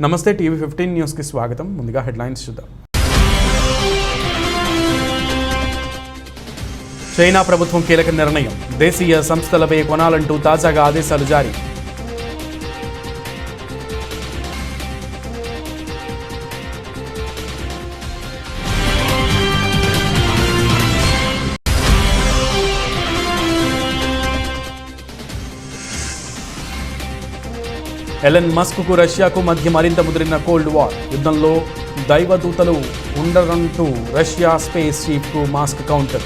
నమస్తే టీవీ15 న్యూస్కి స్వాగతం. ముందుగా హెడ్లైన్స్ చూద్దాం. చైనా ప్రభుత్వం కీలక నిర్ణయం. దేశీయ సంస్థలపై కొనాలంటూ తాజాగా ఆదేశాలు జారీ. ఎలన్ మస్క్కు రష్యాకు మధ్య మరింత ముదిరిన కోల్డ్ వార్. యుద్ధంలో దైవదూతలు ఉండరంటూ రష్యా స్పేస్ చీఫ్కు మాస్క్ కౌంటర్.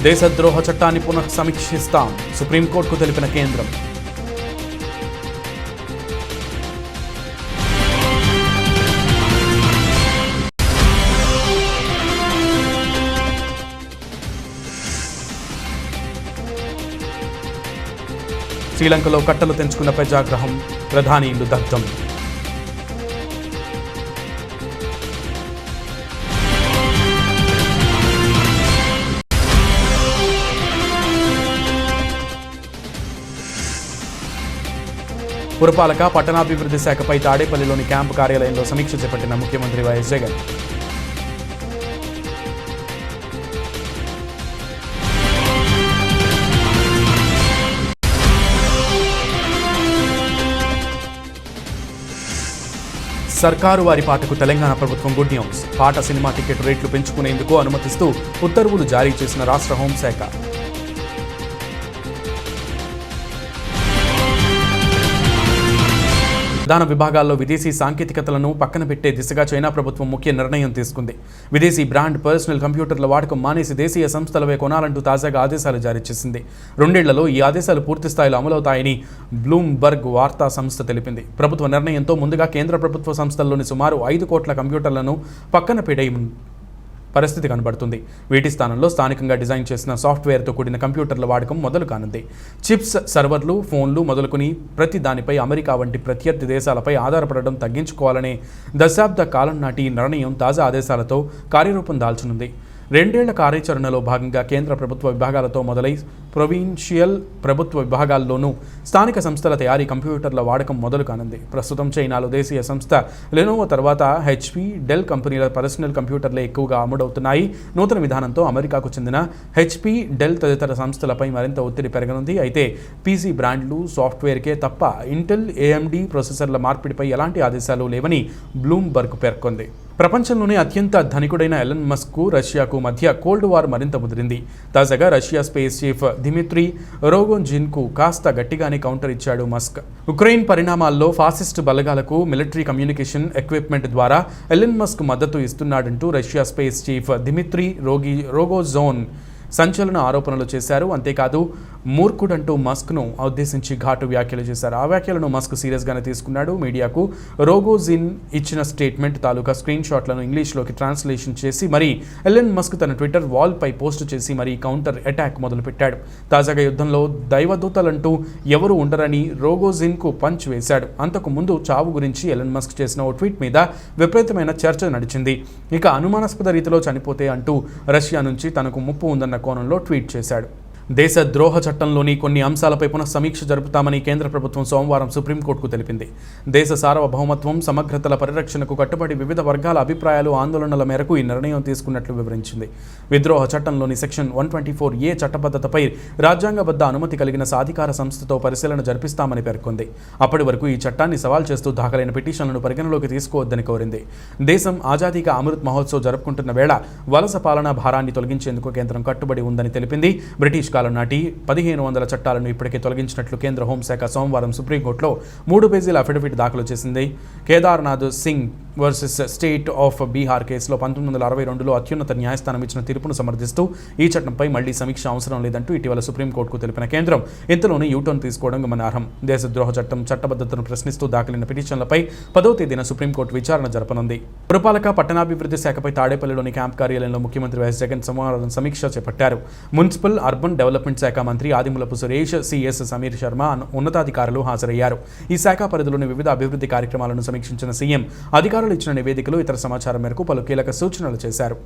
దేశద్రోహ చట్టాన్ని పునః సమీక్షిస్తాం, సుప్రీంకోర్టుకు తెలిపిన కేంద్రం. శ్రీలంకలో కట్టలు తెంచుకున్న ప్రజాగ్రహం, ప్రధాని ఇల్లు దగ్ధం. పురపాలక పట్టణాభివృద్ధి శాఖపై తాడేపల్లిలోని క్యాంపు కార్యాలయంలో సమీక్ష చేపట్టిన ముఖ్యమంత్రి వైఎస్ జగన్. సర్కారు వారి పాటకు తెలంగాణ ప్రభుత్వం గుడ్ న్యూస్. పాట సినిమా టికెట్ రేట్లు పెంచుకునేందుకు అనుమతిస్తూ ఉత్తర్వులు జారీ చేసిన రాష్ట్ర హోంశాఖ. ప్రధాన విభాగాల్లో విదేశీ సాంకేతికతలను పక్కన పెట్టే దిశగా చైనా ప్రభుత్వం ముఖ్య నిర్ణయం తీసుకుంది. విదేశీ బ్రాండ్ పర్సనల్ కంప్యూటర్ల వాడకం మానేసి దేశీయ సంస్థలవే కొనాలంటూ తాజాగా ఆదేశాలు జారీ చేసింది. 2 ఏళ్లలో ఈ ఆదేశాలు పూర్తి స్థాయిలో అమలవుతాయని బ్లూంబర్గ్ వార్తా సంస్థ తెలిపింది. ప్రభుత్వ నిర్ణయంతో ముందుగా కేంద్ర ప్రభుత్వ సంస్థల్లోని సుమారు 5 కోట్ల కంప్యూటర్లను పక్కన పెట్టే పరిస్థితి కనబడుతుంది. వీటి స్థానంలో స్థానికంగా డిజైన్ చేసిన సాఫ్ట్వేర్తో కూడిన కంప్యూటర్ల వాడకం మొదలు కానుంది. చిప్స్, సర్వర్లు, ఫోన్లు మొదలుకొని ప్రతి దానిపై అమెరికా వంటి ప్రత్యర్థి దేశాలపై ఆధారపడడం తగ్గించుకోవాలనే దశాబ్ద కాలం నాటి నిర్ణయం తాజా ఆదేశాలతో కార్యరూపం దాల్చనుంది. 2 ఏళ్ల కార్యాచరణలో భాగంగా కేంద్ర ప్రభుత్వ విభాగాలతో మొదలై ప్రొవిన్షియల్ ప్రభుత్వ విభాగాల్లోనూ స్థానిక సంస్థల తయారీ కంప్యూటర్ల వాడకం మొదలు కానుంది. ప్రస్తుతం చైనాలో దేశీయ సంస్థ లెనోవో తర్వాత హెచ్పి, డెల్ కంపెనీల పర్సనల్ కంప్యూటర్లే ఎక్కువగా అమ్ముడవుతున్నాయి. నూతన విధానంతో అమెరికాకు చెందిన హెచ్పి, డెల్ తదితర సంస్థలపై మరింత ఒత్తిడి పెరగనుంది. అయితే పీసీ బ్రాండ్లు, సాఫ్ట్వేర్కే తప్ప ఇంటెల్, ఏఎండి ప్రాసెసర్ల మార్పిడిపై ఎలాంటి ఆదేశాలు లేవని బ్లూంబర్గ్ పేర్కొంది. ప్రపంచంలోనే అత్యంత ధనికుడైన ఎలన్ మస్క్కు రష్యాకు మధ్య కోల్డ్ వార్ మరింత ముదిరింది. తాజాగా రష్యా స్పేస్ చీఫ్ దిమిత్రీ రోగోజిన్కు కాస్త గట్టిగానే కౌంటర్ ఇచ్చాడు మస్క్. ఉక్రెయిన్ పరిణామాల్లో ఫాసిస్ట్ బలగాలకు మిలిటరీ కమ్యూనికేషన్ ఎక్విప్మెంట్ ద్వారా ఎలన్ మస్క్ మద్దతు ఇస్తున్నాడంటూ Russia space chief Dmitry Rogozin సంచలన ఆరోపణలు చేశారు. అంతేకాదు మూర్ఖుడంటూ మస్క్ను ఉద్దేశించి ఘాటు వ్యాఖ్యలు చేశారు. ఆ వ్యాఖ్యలను మస్క్ సీరియస్గానే తీసుకున్నాడు. మీడియాకు రోగోజిన్ ఇచ్చిన స్టేట్మెంట్ తాలూకా స్క్రీన్ షాట్లను ఇంగ్లీష్లోకి ట్రాన్స్లేషన్ చేసి మరి ఎలన్ మస్క్ తన ట్విట్టర్ వాల్పై పోస్ట్ చేసి మరి కౌంటర్ అటాక్ మొదలుపెట్టాడు. తాజాగా యుద్ధంలో దైవదూతలంటూ ఎవరు ఉండరని రోగోజిన్కు పంచ్ వేశాడు. అంతకు ముందు చావు గురించి ఎలన్ మస్క్ చేసిన ఓ ట్వీట్ మీద విపరీతమైన చర్చ నడిచింది. ఇక అనుమానాస్పద రీతిలో చనిపోతే అంటూ రష్యా నుంచి తనకు ముప్పు ఉందన్న కోణంలో ట్వీట్ చేశాడు. దేశ ద్రోహ చట్టంలోని కొన్ని అంశాలపై పునః సమీక్ష జరుపుతామని కేంద్ర ప్రభుత్వం సోమవారం సుప్రీంకోర్టుకు తెలిపింది. దేశ సార్వభౌమత్వం, సమగ్రతల పరిరక్షణకు కట్టుబడి వివిధ వర్గాల అభిప్రాయాలు, ఆందోళనల మేరకు ఈ నిర్ణయం తీసుకున్నట్లు వివరించింది. విద్రోహ చట్టంలోని సెక్షన్ 124A చట్టబద్ధతపై రాజ్యాంగబద్ధ అనుమతి కలిగిన సాధికార సంస్థతో పరిశీలన జరిపిస్తామని పేర్కొంది. అప్పటి వరకు ఈ చట్టాన్ని సవాల్ చేస్తూ దాఖలైన పిటిషన్లను పరిగణలోకి తీసుకోవద్దని కోరింది. దేశం ఆజాదీ కా అమృత్ మహోత్సవ్ జరుపుకుంటున్న వేళ వలస పాలనా భారాన్ని తొలగించేందుకు కేంద్రం కట్టుబడి ఉందని తెలిపింది. బ్రిటిష్ కాలం నాటి 1500 చట్టాలను ఇప్పటికే తొలగించినట్లు కేంద్ర హోంశాఖ సోమవారం సుప్రీంకోర్టులో 3 పేజీల అఫిడవిట్ దాఖలు చేసింది. Kedarnath Singh versus state of Bihar కేసులో 1962లో అత్యున్నత న్యాయస్థానం ఇచ్చిన తీర్పును సమర్థిస్తూ ఈ చట్టంపై మళ్లీ సమీక్ష అవసరం లేదంటూ ఇటీవల సుప్రీంకోర్టుకు తెలిపిన కేంద్రం ఇంతలోనే యూటర్న్ తీసుకోవడం గమనార్హం. దేశద్రోహ చట్టం చట్టబద్ధతను ప్రశ్నిస్తూ దాఖలైన పిటిషన్లపై 10వ తేదీన సుప్రీంకోర్టు విచారణ జరపనుంది. పురపాలక పట్టణాభివృద్ధి శాఖపై తాడేపల్లిలోని క్యాంప్ కార్యాలయంలో ముఖ్యమంత్రి వైఎస్ జగన్ సోమవారం సమీక్ష చేపట్టారు. మున్సిపల్, అర్బన్ డెవలప్మెంట్ శాఖ మంత్రి ఆదిమూలపు సురేష్, సిఎస్ సమీర్ శర్మ ఉన్నతాధికారులు హాజరయ్యారు. ఈ శాఖ పరిధిలోని వివిధ అభివృద్ధి కార్యక్రమాలను సమీక్షించిన సీఎం అధికారులు అధికారులు ఇచ్చిన నివేదికలు ఇతర సమాచారం మేరకు పలు కీలక సూచనలు చేశారు.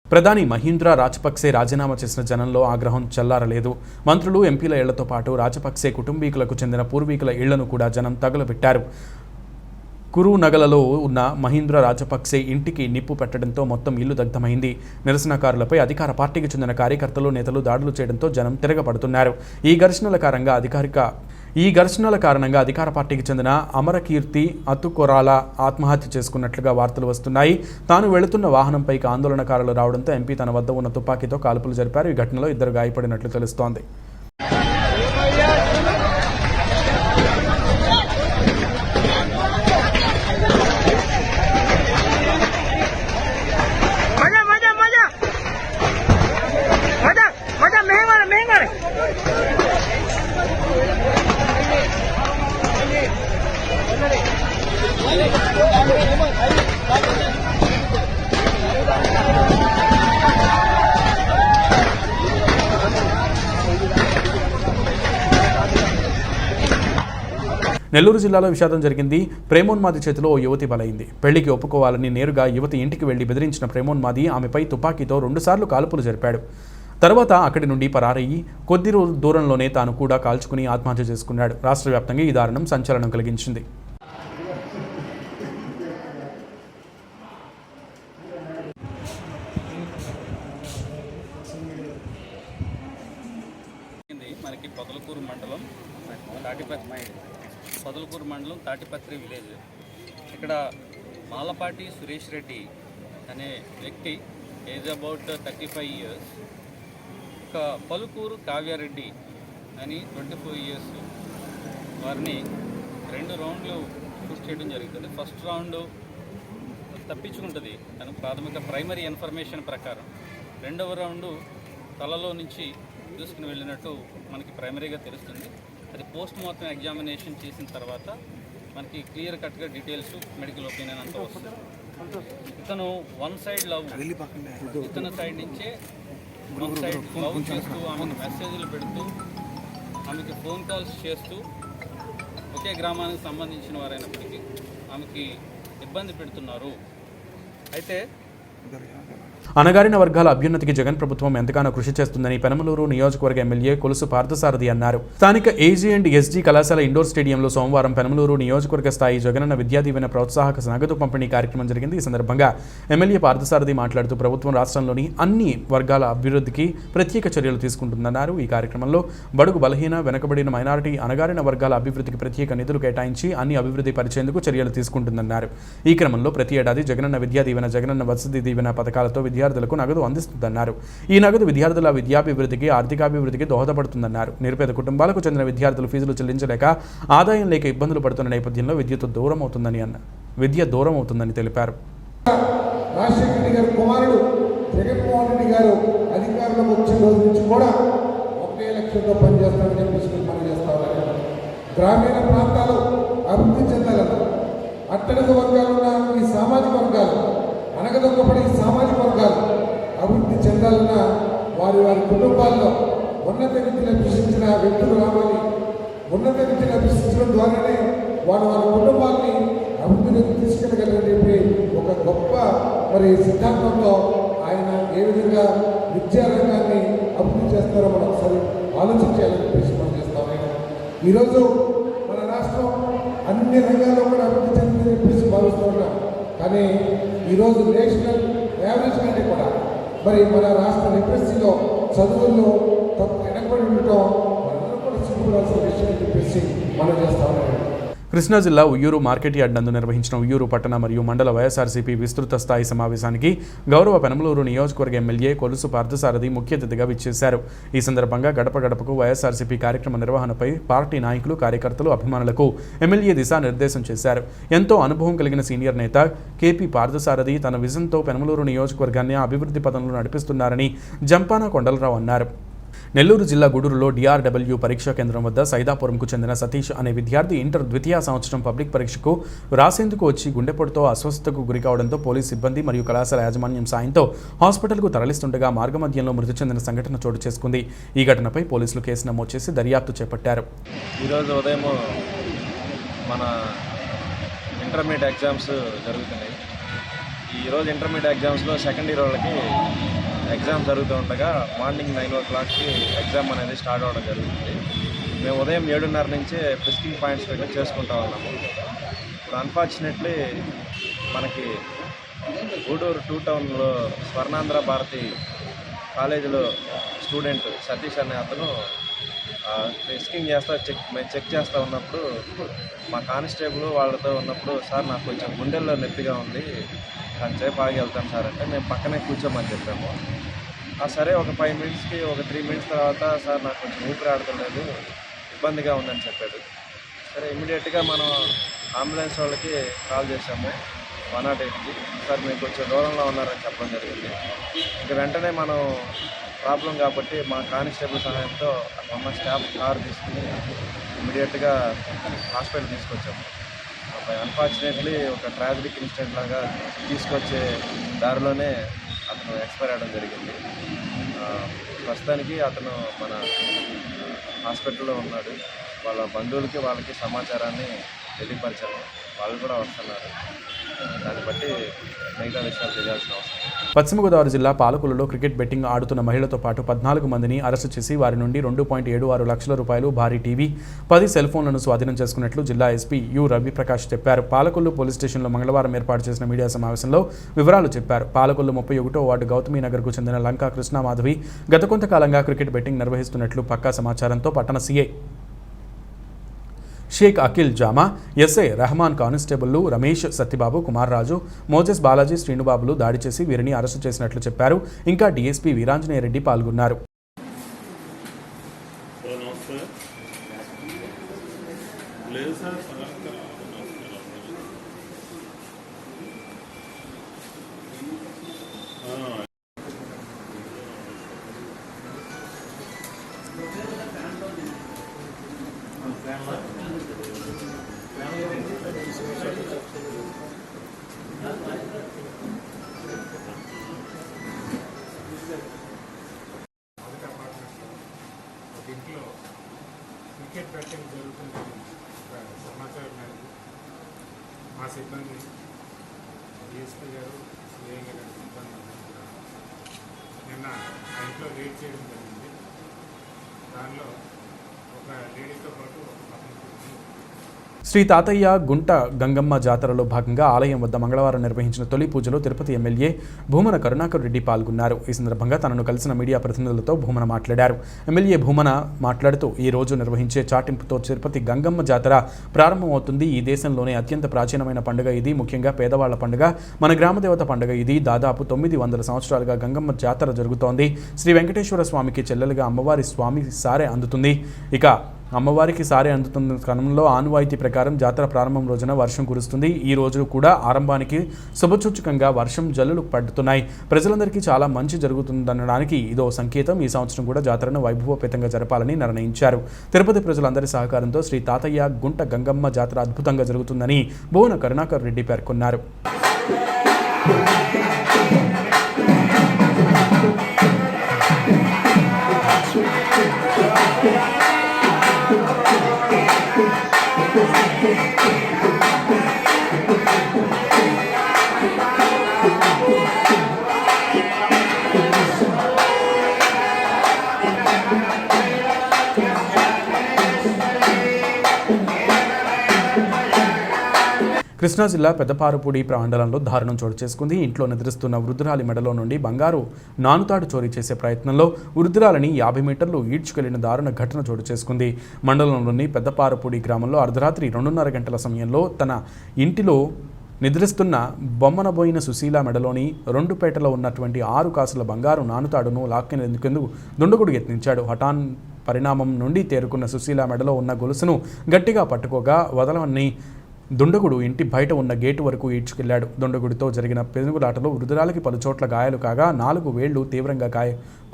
ప్రధాని మహీంద్రా రాజపక్సే రాజీనామా చేసిన జనంలో ఆగ్రహం చల్లారలేదు. మంత్రులు, ఎంపీల ఇళ్లతో పాటు రాజపక్సే కుటుంబీకులకు చెందిన పూర్వీకుల ఇళ్లను కూడా జనం తగులబెట్టారు. కురునగలలో ఉన్న మహీంద్రా రాజపక్సే ఇంటికి నిప్పు పెట్టడంతో మొత్తం ఇల్లు దగ్ధమైంది. నిరసనకారులపై అధికార పార్టీకి చెందిన కార్యకర్తలు, నేతలు దాడులు చేయడంతో జనం తిరగబడుతున్నారు. ఈ ఘర్షణల కారణంగా అధికార పార్టీకి చెందిన అమరకీర్తి అతుకొరాల ఆత్మహత్య చేసుకున్నట్లుగా వార్తలు వస్తున్నాయి. తాను వెళుతున్న వాహనంపైకి ఆందోళనకారులు రావడంతో ఎంపీ తన వద్ద ఉన్న తుపాకీతో కాల్పులు జరిపారు. ఈ ఘటనలో 2 గాయపడినట్లు తెలుస్తోంది. నెల్లూరు జిల్లాలో విషాదం జరిగింది. ప్రేమోన్మాది చేతిలో ఓ యువతి బలైంది. పెళ్లికి ఒప్పుకోవాలని నేరుగా యువతి ఇంటికి వెళ్లి బెదిరించిన ప్రేమోన్మాది ఆమెపై తుపాకీతో 2 సార్లు కాల్పులు జరిపాడు. తర్వాత అక్కడి నుండి పరారయ్యి కొద్ది దూరంలోనే తాను కూడా కాల్చుకుని ఆత్మహత్య చేసుకున్నాడు. రాష్ట్ర వ్యాప్తంగా ఈ దారుణం సంచలనం కలిగించింది. మనకి పొదలకూరు మండలం తాటిపత్రి విలేజ్. ఇక్కడ మాలపాటి సురేష్ రెడ్డి అనే వ్యక్తి ఏజ్ అబౌట్ 35 years, ఒక పలుకూరు కావ్యారెడ్డి అని 24 years వారిని 2 రౌండ్లు షూట్ చేయడం జరుగుతుంది. ఫస్ట్ రౌండ్ తప్పించుకుంటుంది తనకు ప్రాథమిక ప్రైమరీ ఇన్ఫర్మేషన్ ప్రకారం. 2వ రౌండ్ తలలో నుంచి దూసుకుని వెళ్ళినట్టు మనకి ప్రైమరీగా తెలుస్తుంది. అది పోస్ట్ మార్టం ఎగ్జామినేషన్ చేసిన తర్వాత మనకి క్లియర్ కట్గా డీటెయిల్స్, మెడికల్ ఒపీనియన్ అంతా వస్తుంది. ఇతను వన్ సైడ్ లవ్, ఇతని సైడ్ నుంచే వన్ సైడ్ లవ్ చేస్తూ ఆమెకు మెసేజ్లు పెడుతూ ఆమెకి ఫోన్ కాల్స్ చేస్తూ ఒకే గ్రామానికి సంబంధించిన వారైనప్పటికీ ఆమెకి ఇబ్బంది పెడుతున్నారు. అయితే అణగారిన వర్గాల అభ్యున్నతికి జగన్ ప్రభుత్వం ఎంతగానో కృషి చేస్తుందని పెనమలూరు నియోజకవర్గ ఎమ్మెల్యే కొలుసు పార్థసారథి అన్నారు. స్థానిక ఏజీ అండ్ ఎస్జీ కళాశాల ఇండోర్ స్టేడియంలో సోమవారం పెనమలూరు నియోజకవర్గ స్థాయి జగనన్న విద్యా దీవెన ప్రోత్సాహక నగదు పంపిణీ కార్యక్రమం జరిగింది. ఈ సందర్భంగా ఎమ్మెల్యే పార్థసారథి మాట్లాడుతూ ప్రభుత్వం రాష్ట్రంలోని అన్ని వర్గాల అభివృద్ధికి ప్రత్యేక చర్యలు తీసుకుంటుందన్నారు. ఈ కార్యక్రమంలో బడుగు, బలహీన, వెనుకబడిన, మైనారిటీ, అణగారిన వర్గాల అభివృద్ధికి ప్రత్యేక నిధులు కేటాయించి అన్ని అభివృద్ధి పరిచేందుకు చర్యలు తీసుకుంటుందన్నారు. ఈ క్రమంలో ప్రతి ఏడాది జగనన్న విద్యా దీవెన, జగనన్న వసతి దీవెన పథకాలతో విద్యార్థులకు నగదు అందిస్తుందన్నారు. ఈ నగదు విద్యార్థుల విద్యాభివృద్ధికి, ఆర్థికాభివృద్ధికి దోహదపడుతుందన్నారు. నిరుపేద కుటుంబాలకు చెందిన విద్యార్థులు ఫీజులు చెల్లించలేక, ఆదాయం లేక ఇబ్బందులు పడుతున్న నేపథ్యంలో విద్య దూరం అవుతుందని తెలిపారు. రాజశేఖర రెడ్డి గారి కుమారుడు జగన్మోహన్ రెడ్డి గారు అధికారంలోకి వచ్చిన రోజు నుంచి కూడా 1 లక్షలతో పనిచేస్తామని చెప్పేసి పనిచేస్తా ఉన్నారు. గ్రామీణ ప్రాంతాలు అభివృద్ధి చెందాలన్నారు. అట్టడుగు వర్గాలున్న ఈ సామాజిక వర్గాలు, అనగదొక్కబడి సామాజిక వర్గాలు అభివృద్ధి చెందాలన్న వారి కుటుంబాల్లో ఉన్నత విద్యను అభ్యసించిన వ్యక్తులు రావాలి. ఉన్నత విద్యను అభ్యసించడం ద్వారానే వారి కుటుంబాన్ని అభివృద్ధిలోకి తీసుకెళ్ళగలని చెప్పి ఒక గొప్ప సిద్ధాంతంతో ఆయన ఏ విధంగా విద్యారంగాన్ని అభివృద్ధి చేస్తారో మనం ఒకసారి ఆలోచించాలని చెప్పేసి మనం చేస్తాం. ఈరోజు మన రాష్ట్రం అన్ని రంగాల్లో కూడా అభివృద్ధి చెందిందని చెప్పేసి భావిస్తూ ఉన్నాం. కానీ ఈరోజు నేషనల్ యావరేజ్ కంటే కూడా మన రాష్ట్ర లిటరసీలో, చదువుల్లో వెనకబడి ఉండటం మనందరూ కూడా సిగ్గుపడాల్సిన విషయం చెప్పేసి మనం చేస్తా ఉన్నాం. కృష్ణా జిల్లా ఉయ్యూరు మార్కెట్ యార్డ్ నందు నిర్వహించిన ఉయ్యూరు పట్టణ మరియు మండల వైఎస్ఆర్సీపీ విస్తృత స్థాయి సమావేశానికి గౌరవ పెనమలూరు నియోజకవర్గ ఎమ్మెల్యే కొలుసు పార్థసారథి ముఖ్య అతిథిగా విచ్చేశారు. ఈ సందర్భంగా గడప గడపకు వైఎస్ఆర్సీపీ కార్యక్రమ నిర్వహణపై పార్టీ నాయకులు, కార్యకర్తలు, అభిమానులకు ఎమ్మెల్యే దిశానిర్దేశం చేశారు. ఎంతో అనుభవం కలిగిన సీనియర్ నేత కేపీ పార్థసారథి తన విజన్తో పెనమలూరు నియోజకవర్గాన్ని అభివృద్ధి పదంలో నడిపిస్తున్నారని జంపాన కొండలరావు అన్నారు. నెల్లూరు జిల్లా గూడూరులో డిఆర్డబ్ల్యూ పరీక్షా కేంద్రం వద్ద సైదాపురంకు చెందిన సతీష్ అనే విద్యార్థి ఇంటర్ ద్వితీయ సంవత్సరం పబ్లిక్ పరీక్షకు రాసేందుకు వచ్చి గుండెపోటుతో అస్వస్థతకు గురి కావడంతో పోలీసు సిబ్బంది మరియు కళాశాల యాజమాన్యం సాయంతో హాస్పిటల్కు తరలిస్తుండగా మార్గమధ్యంలో మృతి చెందిన సంఘటన చోటు చేసుకుంది. ఈ ఘటనపై పోలీసులు కేసు నమోదు చేసి దర్యాప్తు చేపట్టారు. ఈరోజు ఉదయం మన ఇంటర్మీడియట్ ఎగ్జామ్స్ జరుగుతున్నాయి. ఈరోజు ఇంటర్మీడియట్ ఎగ్జామ్స్లో సెకండ్ ఇయర్ వాళ్ళకి ఎగ్జామ్ జరుగుతూ ఉండగా మార్నింగ్ 9 o'clockకి ఎగ్జామ్ అనేది స్టార్ట్ అవ్వడం జరుగుతుంది. మేము ఉదయం 7:30 నుంచే ప్రిస్కింగ్ పాయింట్స్ పెట్టి చేసుకుంటా ఉన్నాము. ఇప్పుడు అన్ఫార్చునేట్లీ మనకి గూడూరు 2 టౌన్లో స్వర్ణాంధ్ర భారతి కాలేజీలో స్టూడెంట్ సతీష్ అనే అతను ప్రిస్కింగ్ చెక్ చేస్తూ ఉన్నప్పుడు మా కానిస్టేబుల్ వాళ్ళతో ఉన్నప్పుడు, సార్ నాకు కొంచెం గుండెల్లో నొప్పిగా ఉంది, కొంచెంసేపు ఆగి వెళ్తాను సార్ అంటే మేము పక్కనే కూర్చోమని చెప్పాము. సరే ఒక 5 minutesకి ఒక 3 minutes తర్వాత, సార్ నాకు కొంచెం ఊపిరి ఆడతలేదు, ఇబ్బందిగా ఉందని చెప్పాడు. సరే ఇమ్మీడియట్గా మనం అంబులెన్స్ వాళ్ళకి కాల్ చేసాము 108కి. సార్ మీరు కొంచెం దూరంలో ఉన్నారని చెప్పడం జరిగింది. ఇంక వెంటనే మనం ప్రాబ్లం కాబట్టి మా కానిస్టేబుల్ సహాయంతో అక్కడ స్టాఫ్ కార్ తీసుకుని ఇమ్మీడియట్గా హాస్పిటల్ తీసుకొచ్చాము. అన్ఫార్చునేట్లీ ఒక ట్రాజిక్ ఇన్సిడెంట్ లాగా తీసుకొచ్చే దారిలోనే అతను ఎక్స్పైర్ అవ్వడం జరిగింది. ప్రస్తుతానికి అతను మన హాస్పిటల్లో ఉన్నాడు. వాళ్ళ బంధువులకి వాళ్ళకి సమాచారాన్ని తెలియపరిచాము. వాళ్ళు కూడా వస్తున్నారు. దాన్ని బట్టి మిగతా విషయాలు తెలియాల్సిన అవసరం. పశ్చిమ గోదావరి జిల్లా పాలకులలో క్రికెట్ బెట్టింగ్ ఆడుతున్న మహిళతో పాటు 14 మందిని అరెస్టు చేసి వారి నుండి 2.76 లక్షల రూపాయలు, భారీ టీవీ, 10 సెల్ ఫోన్లను స్వాధీనం చేసుకున్నట్లు జిల్లా ఎస్పీ యు రవిప్రకాష్ చెప్పారు. పాలకొల్లు పోలీస్ స్టేషన్లో మంగళవారం ఏర్పాటు చేసిన మీడియా సమావేశంలో వివరాలు చెప్పారు. పాలకొల్లు 31వ వార్డు గౌతమి నగర్కు చెందిన లంకా కృష్ణమాధవి గత కొంతకాలంగా క్రికెట్ బెట్టింగ్ నిర్వహిస్తున్నట్లు పక్కా సమాచారంతో పట్టణ సీఐ షేక్ అఖిల్ జామా, ఎస్ఐ రెహమాన్ కానిస్టేబుల్లు రమేష్, సత్యబాబు, కుమార్ రాజు, మోజెస్ బాలాజీ, శ్రీనుబాబులు దాడి చేసి వీరిని అరెస్టు చేసినట్లు చెప్పారు. ఇంకా డీఎస్పీ వీరాంజనేయ రెడ్డి పాల్గొన్నారు. దీంట్లో క్రికెట్ బెట్టింగ్ జరుగుతుంది సమాచారం మేరకు మా సిబ్బంది, డిఎస్పీ గారు, సిఐ గారు సిబ్బంది అందరూ కూడా నిన్న ఆ ఇంట్లో రేడ్ చేయడం జరిగింది. దానిలో ఒక లేడీతో పాటు ఒక శ్రీ తాతయ్య గుంట గంగమ్మ జాతరలో భాగంగా ఆలయం వద్ద మంగళవారం నిర్వహించిన తొలి పూజలో తిరుపతి ఎమ్మెల్యే భూమన కరుణాకర్ రెడ్డి పాల్గొన్నారు. ఈ సందర్భంగా తనను కలిసిన మీడియా ప్రతినిధులతో భూమన మాట్లాడారు. ఎమ్మెల్యే భూమన మాట్లాడుతూ ఈ రోజు నిర్వహించే చాటింపుతో తిరుపతి గంగమ్మ జాతర ప్రారంభమవుతుంది. ఈ దేశంలోనే అత్యంత ప్రాచీనమైన పండుగ ఇది. ముఖ్యంగా పేదవాళ్ల పండుగ, మన గ్రామదేవత పండుగ ఇది. దాదాపు 900 సంవత్సరాలుగా గంగమ్మ జాతర జరుగుతోంది. శ్రీ వెంకటేశ్వర స్వామికి చెల్లెలుగా అమ్మవారి స్వామి సారే అందుతుంది. ఇక అమ్మవారికి సారే అందుతున్న క్రమంలో ఆనవాయితీ ప్రకారం జాతర ప్రారంభం రోజున వర్షం కురుస్తుంది. ఈ రోజు కూడా ఆరంభానికి శుభసూచకంగా వర్షం జల్లులు పడుతున్నాయి. ప్రజలందరికీ చాలా మంచి జరుగుతుందనడానికి ఇదో సంకేతం. ఈ సంవత్సరం కూడా జాతరను వైభవోపేతంగా జరపాలని నిర్ణయించారు. తిరుపతి ప్రజలందరి సహకారంతో శ్రీ తాతయ్య గుంట గంగమ్మ జాతర అద్భుతంగా జరుగుతుందని భువన కరుణాకర్ రెడ్డి పేర్కొన్నారు. కృష్ణా జిల్లా పెద్దపారుపూడి మండలంలో దారుణం చోటు చేసుకుంది. ఇంట్లో నిద్రిస్తున్న వృద్ధురాలి మెడలో నుండి బంగారు నానుతాడు చోరీ చేసే ప్రయత్నంలో వృద్ధురాలిని 50 మీటర్లు ఈడ్చుకెళ్లిన దారుణ ఘటన చోటు చేసుకుంది. మండలంలోని పెద్దపారుపూడి గ్రామంలో అర్ధరాత్రి 2:30 గంటల సమయంలో తన ఇంటిలో నిద్రిస్తున్న బొమ్మనబోయిన సుశీల మెడలోని 2 పేటలో ఉన్నటువంటి 6 కాసుల బంగారు నానుతాడును లాక్కెనేందుకు దుండగుడు యత్నించాడు. హఠాన్ పరిణామం నుండి తేరుకున్న సుశీల మెడలో ఉన్న గొలుసును గట్టిగా పట్టుకోగా వదలవని దుండగుడు ఇంటి బయట ఉన్న గేటు వరకు ఈడ్చుకెళ్లాడు. దుండగుడితో జరిగిన పెనుగులాటలో వృద్ధురాలికి పలుచోట్ల గాయాలు కాగా 4 వేళ్లు తీవ్రంగా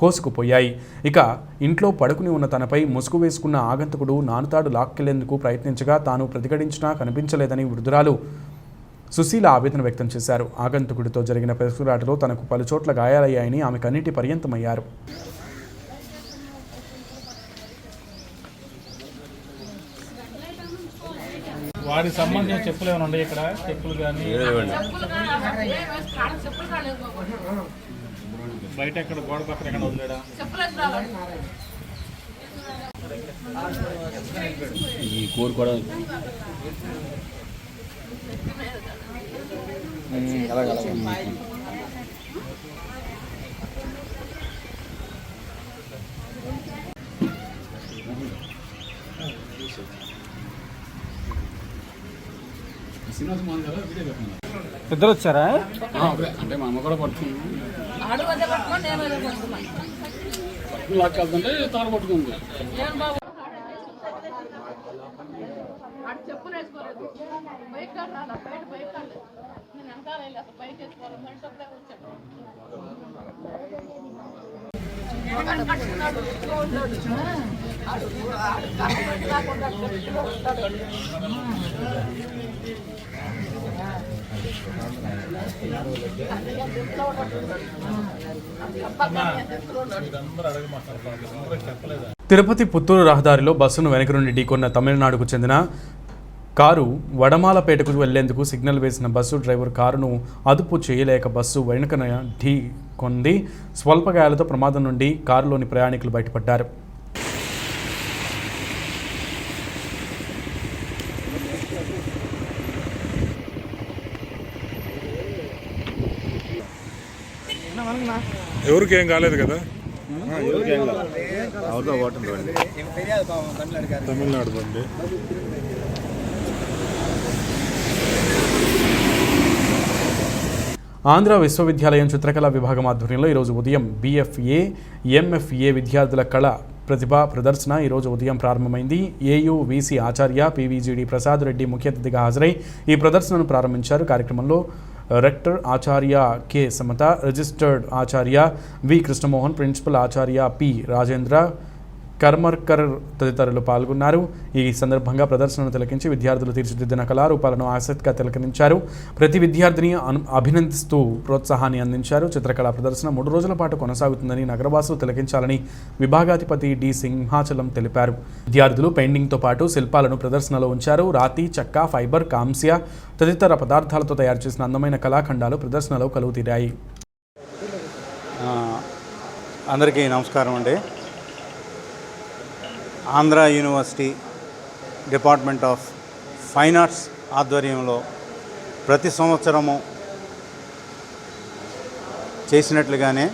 కోసుకుపోయాయి. ఇక ఇంట్లో పడుకుని ఉన్న తనపై ముసుగు వేసుకున్న ఆగంతకుడు నానుతాడు లాక్కెళ్లేందుకు ప్రయత్నించగా తాను ప్రతిఘటించినా కనిపించలేదని వృద్ధురాలు సుశీల ఆవేదన వ్యక్తం చేశారు. ఆగంతకుడితో జరిగిన పెనుగులాటలో తనకు పలుచోట్ల గాయాలయ్యాయని ఆమె కన్నీటి పర్యంతమయ్యారు. వాడికి సంబంధించిన చెప్పులు ఏమైనా ఉన్నాయి ఇక్కడ? చెప్పులు కానీ బయట ఎక్కడ గోడ పక్కన ఎక్కడ వదిలేడా? ఈ కోరు కూడా ఇద్దరు వచ్చారా? అంటే మా అమ్మ కూడా పట్టుకుంది, లాక్కెళ్తుంటే తాడు పట్టుకుంది. తిరుపతి పుత్తూరు రహదారిలో బస్సును వెనక నుండి ఢీకొన్న తమిళనాడుకు చెందిన కారు వడమాలపేటకు వెళ్లేందుకు సిగ్నల్ వేసిన బస్సు డ్రైవర్ కారును అదుపు చేయలేక బస్సు వెనుకన ఢీకొంది. స్వల్ప గాయాలతో ప్రమాదం నుండి కారులోని ప్రయాణికులు బయటపడ్డారు. ఎవరికేం కాలేదు కదా? తమిళనాడు బండి. ఆంధ్ర విశ్వవిద్యాలయం చిత్రకళా విభాగం ఆధ్వర్యంలో ఈరోజు ఉదయం BFA, MFA విద్యార్థుల కళ ప్రతిభా ప్రదర్శన ఈరోజు ఉదయం ప్రారంభమైంది. AU VC ఆచార్య PVGD ప్రసాద్ రెడ్డి ముఖ్య అతిథిగా హాజరై ఈ ప్రదర్శనను ప్రారంభించారు. కార్యక్రమంలో రెక్టర్ ఆచార్య K సమత, రిజిస్టర్డ్ ఆచార్య V కృష్ణమోహన్, ప్రిన్సిపల్ ఆచార్య P రాజేంద్ర కర్మర్కర్ తదితరులు పాల్గొన్నారు. ఈ సందర్భంగా ప్రదర్శనను తిలకించి విద్యార్థులు తీర్చిదిద్దిన కళారూపాలను ఆసక్తిగా తిలకరించారు. ప్రతి విద్యార్థిని అభినందిస్తూ ప్రోత్సాహాన్ని అందించారు. చిత్రకళా ప్రదర్శన 3 రోజుల పాటు కొనసాగుతుందని నగరవాసులు తిలకించాలని విభాగాధిపతి D సింహాచలం తెలిపారు. విద్యార్థులు పెయింటింగ్తో పాటు శిల్పాలను ప్రదర్శనలో ఉంచారు. రాతి, చెక్క, ఫైబర్, కాంస్య తదితర పదార్థాలతో తయారు చేసిన అందమైన కళాఖండాలు ప్రదర్శనలో కలుగుతీరాయి. అందరికీ నమస్కారం అండి. Andhra university department of fine arts ఆధ్వర్యంలో ప్రతి సంవత్సరము చేసినట్లుగానే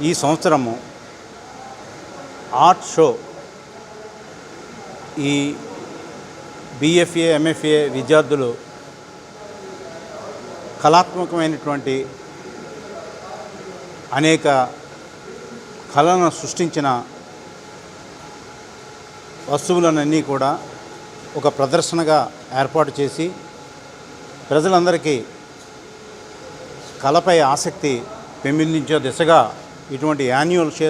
ఈ సంవత్సరము ఆర్ట్ షో ఈ BFA, MFA విద్యార్థులు కళాత్మకమైనటువంటి అనేక కళలను సృష్టించిన వస్తువులన్నీ కూడా ఒక ప్రదర్శనగా ఏర్పాటు చేసి ప్రజలందరికీ కళపై ఆసక్తి పెంపొందించే దిశగా ఇటువంటి యాన్యువల్ షో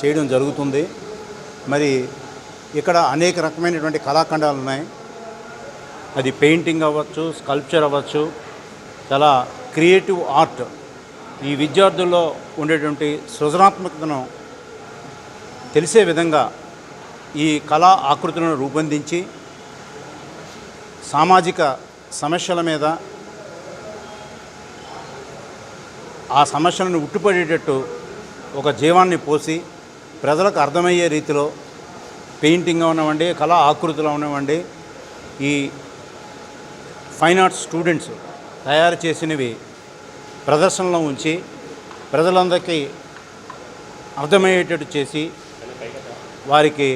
చేయడం జరుగుతుంది. మరి ఇక్కడ అనేక రకమైనటువంటి కళాఖండాలు ఉన్నాయి. అది పెయింటింగ్ అవ్వచ్చు, స్కల్ప్చర్ అవ్వచ్చు, చాలా క్రియేటివ్ ఆర్ట్. ఈ విద్యార్థుల్లో ఉండేటువంటి సృజనాత్మకతను తెలిసే విధంగా ఈ కళా ఆకృతులను రూపొందించి సామాజిక సమస్యల మీద ఆ సమస్యలను ఉట్టిపడేటట్టు ఒక జీవాన్ని పోసి ప్రజలకు అర్థమయ్యే రీతిలో పెయింటింగ్ అవనివ్వండి, కళా ఆకృతులు అవనివ్వండి, ఈ ఫైన్ ఆర్ట్స్ స్టూడెంట్స్ తయారు చేసినవి ప్రదర్శనలో ఉంచి ప్రజలందరికీ అర్థమయ్యేటట్టు చేసి వారికి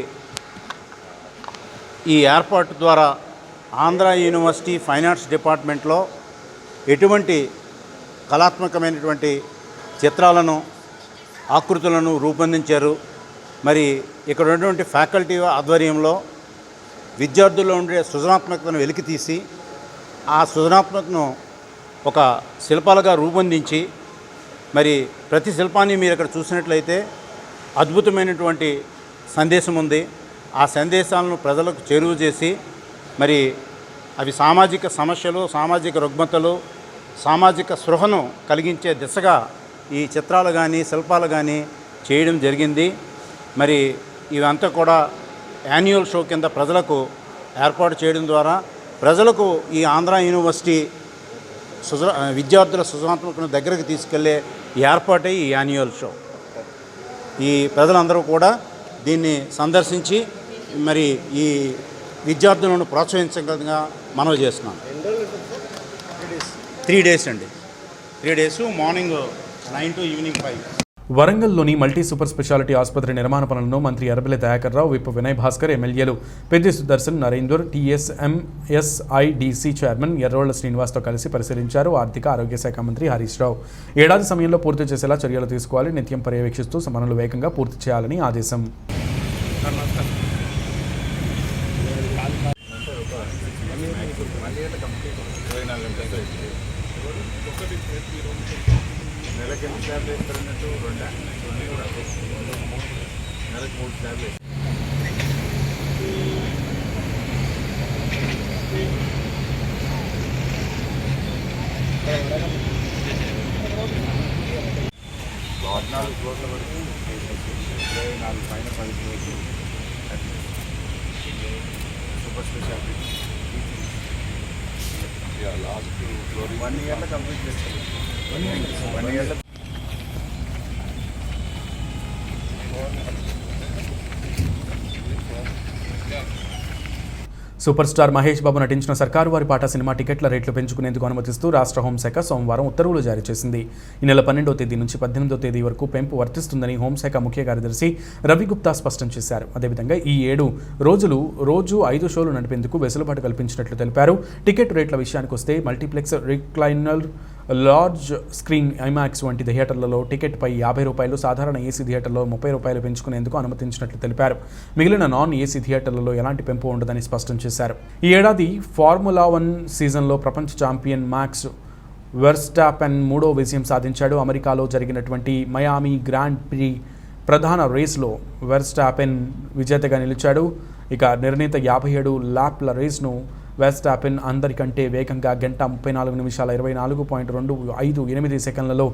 ఈ ఏర్పాటు ద్వారా ఆంధ్ర యూనివర్సిటీ ఫైన్ ఆర్ట్స్ డిపార్ట్మెంట్లో ఎటువంటి కళాత్మకమైనటువంటి చిత్రాలను ఆకృతులను రూపొందించారు. మరి ఇక్కడ ఉన్నటువంటి ఫ్యాకల్టీ ఆధ్వర్యంలో విద్యార్థుల్లో ఉండే సృజనాత్మకతను వెలికితీసి ఆ సృజనాత్మకతను ఒక శిల్పాలుగా రూపొందించి మరి ప్రతి శిల్పాన్ని మీరు ఇక్కడ చూసినట్లయితే అద్భుతమైనటువంటి సందేశం ఉంది. ఆ సందేశాలను ప్రజలకు చేరువ చేసి మరి అవి సామాజిక సమస్యలు, సామాజిక రుగ్మతలు, సామాజిక స్పృహను కలిగించే దిశగా ఈ చిత్రాలు కానీ శిల్పాలు కానీ చేయడం జరిగింది. మరి ఇవంతా కూడా యాన్యువల్ షో కింద ప్రజలకు ఏర్పాటు చేయడం ద్వారా ప్రజలకు ఈ ఆంధ్ర యూనివర్సిటీ విద్యార్థుల సృజనాత్మకతను దగ్గరకు తీసుకెళ్లే ఏర్పాటే ఈ యాన్యువల్ షో. ఈ ప్రజలందరూ కూడా దీన్ని సందర్శించి మరి ఈ విద్యార్థులను ప్రోత్సహించగలిగా మనవి చేస్తున్నాం. 3 days అండి. 3 days మార్నింగ్ 9 to ఈవినింగ్ 5. వరంగల్లోని మల్టీ సూపర్ స్పెషాలిటీ ఆసుపత్రి నిర్మాణ పనులను మంత్రి ఎర్రబెల్లి దయాకర్ రావు, విప్ వినయ్ భాస్కర్, ఎమ్మెల్యేలు పెద్ది సుదర్శన్, నరేందర్, TSMSIDC చైర్మన్ ఎర్రోళ్ల శ్రీనివాస్తో కలిసి పరిశీలించారు. ఆర్థిక ఆరోగ్య శాఖ మంత్రి హరీష్ రావు ఏడాది సమయంలో పూర్తి చేసేలా చర్యలు తీసుకోవాలి, నిత్యం పర్యవేక్షిస్తూ పనులు వేగంగా పూర్తి చేయాలని ఆదేశం. నెలకి ఎన్ని స్లాబ్లు వేస్తారన్నట్టు 2 నెలకు 3 స్లాబ్లు వేస్తారు. నాలుగు ఫ్లోర్ల వరకు 24 పైన 10 ఫ్లోర్లు సూపర్ స్పెషాలిటీ లాస్ట్ ఫ్లోర్ 1 yearలో కంప్లీట్ చేస్తారు. 1 yearలో సూపర్ స్టార్ మహేష్ బాబు నటించిన సర్కారు వారి పాట సినిమా టికెట్ల రేట్లు పెంచుకునేందుకు అనుమతిస్తూ రాష్ట్ర హోంశాఖ సోమవారం ఉత్తర్వులు జారీ చేసింది. ఈ నెల 12వ తేదీ నుంచి 18వ తేదీ వరకు పెంపు వర్తిస్తుందని హోంశాఖ ముఖ్య కార్యదర్శి రవి గుప్తా స్పష్టం చేశారు. అదేవిధంగా ఈ 7 రోజులు రోజు 5 షోలు నడిపేందుకు వెసులుబాటు కల్పించినట్లు తెలిపారు. టికెట్ రేట్ల విషయానికి వస్తే multiplex, recliner, large screen, IMAX వంటి థియేటర్లలో టికెట్పై ₹50, సాధారణ ఏసీ థియేటర్లో ₹30 పెంచుకునేందుకు అనుమతించినట్లు తెలిపారు. మిగిలిన నాన్ ఏసీ థియేటర్లలో ఎలాంటి పెంపు ఉండదని స్పష్టం చేశారు. ఈ ఏడాది ఫార్ములా 1 సీజన్లో ప్రపంచ ఛాంపియన్ మ్యాక్స్ వెర్స్టాపెన్ 3వ విజయం సాధించాడు. అమెరికాలో జరిగినటువంటి మయామి గ్రాండ్ ప్రీ ప్రధాన రేస్లో వెర్స్టాపెన్ విజేతగా నిలిచాడు. ఇక నిర్ణీత 57 ల్యాప్ల రేస్ను వెర్స్టాపెన్ అందరికంటే వేగంగా 1:34.24.258 సెకండ్లలో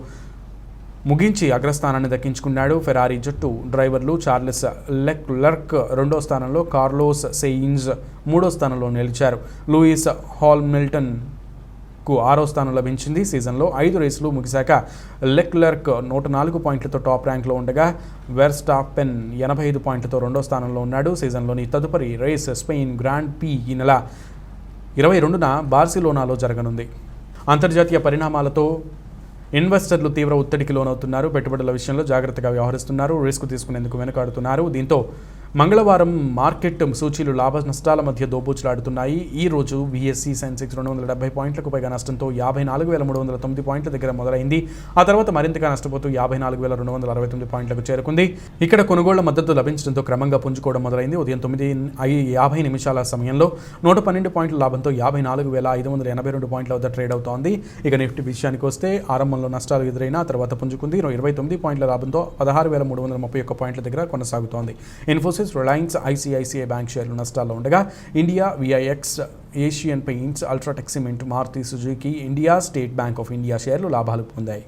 ముగించి అగ్రస్థానాన్ని దక్కించుకున్నాడు. ఫెరారీ జట్టు డ్రైవర్లు చార్లెస్ లెక్లెర్క్ 2వ స్థానంలో, కార్లోస్ సెయిన్స్ 3వ స్థానంలో నిలిచారు. లూయిస్ హామిల్టన్కు 6వ స్థానం లభించింది. సీజన్లో 5 రేసులు ముగిశాక లెక్లెర్క్ 104 పాయింట్లతో టాప్ ర్యాంక్లో ఉండగా వెర్స్టాపెన్ 85 పాయింట్లతో 2వ స్థానంలో ఉన్నాడు. సీజన్లోని తదుపరి race Spain grand P E నెల 22న బార్సిలోనాలో జరగనుంది. అంతర్జాతీయ పరిణామాలతో ఇన్వెస్టర్లు తీవ్ర ఒత్తిడికి లోనవుతున్నారు. పెట్టుబడుల విషయంలో జాగ్రత్తగా వ్యవహరిస్తున్నారు, రిస్క్ తీసుకునేందుకు వెనుకాడుతున్నారు. దీంతో మంగళవారం మార్కెట్ సూచీలు లాభ నష్టాల మధ్య దోబూచులాడుతున్నాయి. ఈ రోజు BSE సెన్సెక్స్ 270 పాయింట్లకు పైగా నష్టంతో 54,309 పాయింట్ల దగ్గర మొదలైంది. ఆ తర్వాత మరింతగా నష్టపోతూ 54,269 పాయింట్లకు చేరుకుంది. ఇక్కడ కొనుగోళ్ల మద్దతు లభించడంతో క్రమంగా పుంజుకోవడం మొదలైంది. ఉదయం 9:50 సమయంలో 112 పాయింట్ల లాభంతో 54,582 పాయింట్ల వద్ద ట్రేడ్ అవుతోంది. ఇక నిఫ్టీ విషయానికి వస్తే ఆరంభంలో నష్టాలు ఎదురైనా తర్వాత పుంజుకుంది. 29 పాయింట్ల లాభంతో 16,331 పాయింట్ల దగ్గర కొనసాగుతోంది. ఇన్ఫోసిస్, రిలయన్స్, ICICI బ్యాంక్ షేర్లు నష్టాల్లో ఉండగా India, VIX, Asian Paints, UltraTech Cement, Maruti Suzuki, India, State Bank of India షేర్లు లాభాలు పొందాయి.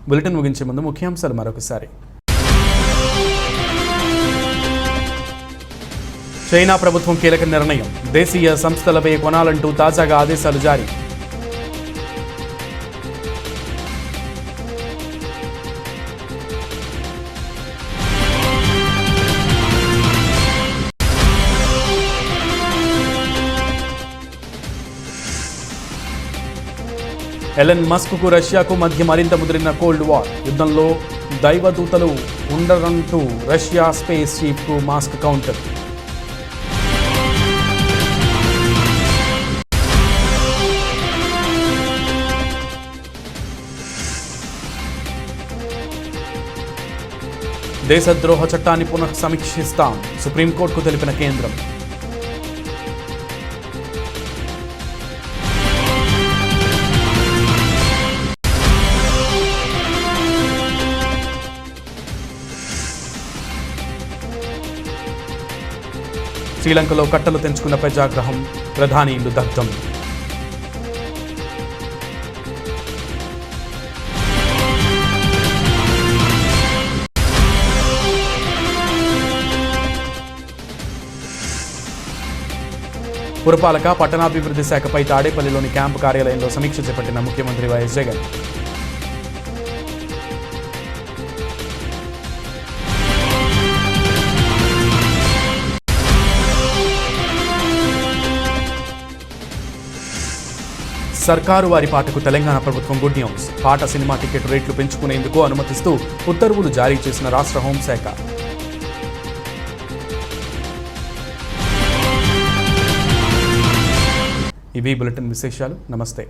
బులెటిన్ ముగించే ముందు ముఖ్యాంశాలు మరొకసారి. చైనా ప్రభుత్వం కీలక నిర్ణయం, దేశీయ సంస్థలపై కొనాలంటూ తాజాగా ఆదేశాలు జారీ. ఎలన్ మస్క్కు రష్యాకు మధ్య మరింత ముదిరిన కోల్డ్ వార్. యుద్ధంలో దైవదూతలు ఉండరంటూ రష్యా స్పేస్ చీఫ్కు మాస్క్ కౌంటర్. దేశద్రోహ చట్టాన్ని పునః సమీక్షిస్తాం, సుప్రీంకోర్టుకు తెలిపిన కేంద్రం. శ్రీలంకలో కట్టలు తెంచుకున్న ప్రజాగ్రహం, ప్రధాని ఇల్లు దగ్ధం. పురపాలక పట్టణాభివృద్ధి శాఖపై తాడేపల్లిలోని క్యాంపు కార్యాలయంలో సమీక్ష చేపట్టిన ముఖ్యమంత్రి వైఎస్ జగన్. సర్కారు వారి పాటకు తెలంగాణ ప్రభుత్వం గుడ్ న్యూస్. పాట సినిమా టికెట్ రేట్లు పెంచుకునేందుకు అనుమతిస్తూ ఉత్తర్వులు జారీ చేసిన రాష్ట్ర హోంశాఖ. ఇవి బులెటిన్ విశేషాలు. నమస్తే.